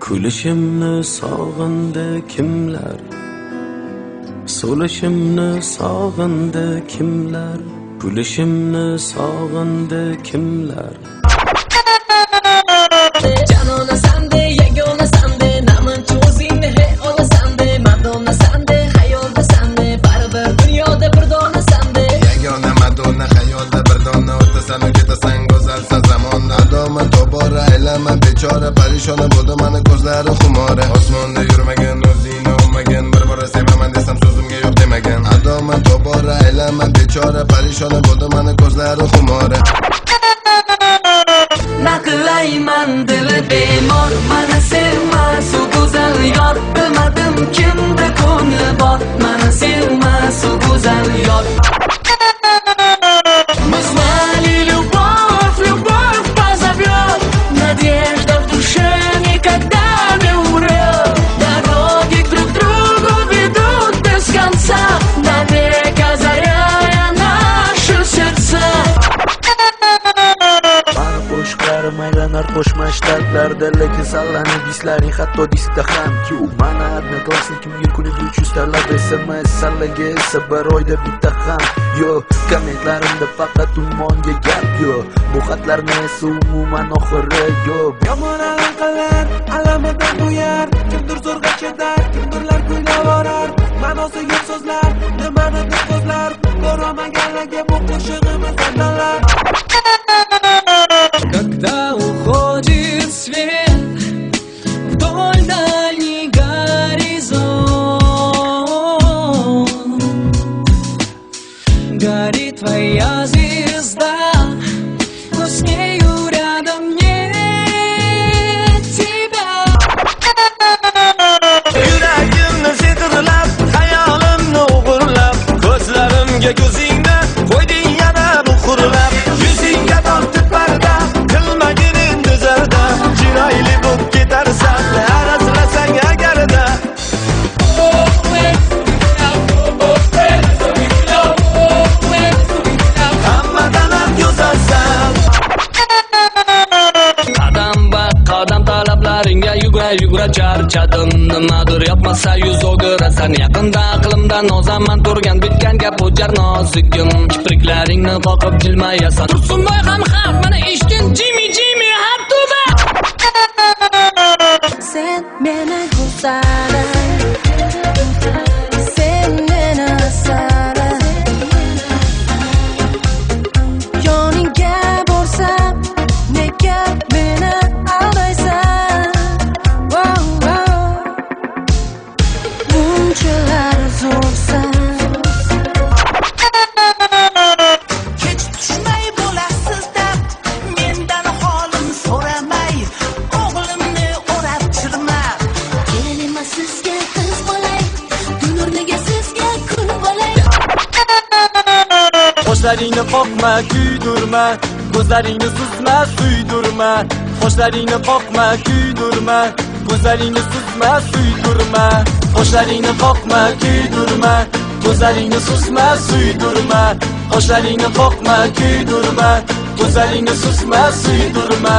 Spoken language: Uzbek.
Kulishimni sog'indi kimlar, so'lishimni sog'indi kimlar, kulishimni sog'indi kimlar. Janona sande, yagona sande, namanchi o'zingni hey olasande, Madonna sande, hayolda sande, baribir dunyoda bir dona sande. Yagona Madonna hayolda bir dona, o'tasan ketasan go'zalsan zamonda. Adoma tobora aylama bechora, parishona bo'ldi mani ko'zlari xumora. Osmonda yurmagan, o'zingni olmagan, bir bora sevaman desam so'zimga yo'q demagan. Adoma tobora aylama bechora, parishona bo'ldi mani ko'zlari xumora. Naqlayman dili bemor, mana sevmas u go'zal yor. Bilmadim kimda ko'ngli bor, mana sevmas u go'zal yor. Мы знали любовь, любовь позовет, надежда в душе никогда не умрет. Дороги друг к другу ведут без конца, навек озаряя наши сердца. Qo'shqarmaganlar qo'shma shtatlarda, lekin sallanib dislaring hatto diskda ham. Mana odnoklassnikimga kuniga 300 talab SMS, sallaga esa bir oyda bitta ham. Yo, kommentlarimda faqat ummonga gap yo, bu xatlarni esa umuman oxiri yo. Yomon aloqalar alamidan to'yar, kimdir zo'rg'a chedar, kimdirlar kuylab orar. Ma'nosi yo'q so'zlar, nimanidir ko'zlar, ko'rmaganlarga bu qo'shig'imiz andalar. Когда уходит свет вдоль дальний горизонт, горит твоя звезда, но с нею рядом нет тебя. Yuragimni setirlab, hayolimni o'g'irlab, ko'zlarimga ko'zingni qo'yding yana muhrlab. Yuzingga tortib parda, qilmagin endi zarda, chiroyli bo'lib ketarsan, arazlasang agarda. Hammadan ham go'zalsan. Qadam ba qadam talablaringga yugura charchadim. Nimadir yopmasa yuz o'girasan. Yaqinda aqlimda nozaman turgan bitgan gap o'jar nozigim. Kipriklaringni qoqib jilmayasan. Tursunboy ham mana eshitdin Jimmy har tuba. Sen meni go'zalim, sen meni asalim. Yoningga borsam nega meni aldaysan? Bunchalar zo'rsan. Kech tushmay bo'lasiz deb mendan holim so'ramay, o'g'limni o'rab chirma. Kelinima sizga qiz bo'lay, kun o'rniga sizga kun bo'lay. Qoshlaringni qoqma, kuydirma, ko'zlaringni suzma, suydirma. Qoshlaringni qoqma, kuydirma, ko'zlaringni suzma, suydirma. Qoshlaringni qoqma, kuydirma, ko'zlaringni suzma, suydirma. Qoshlaringni qoqma, kuydirma, ko'zlaringni suzma, suydirma.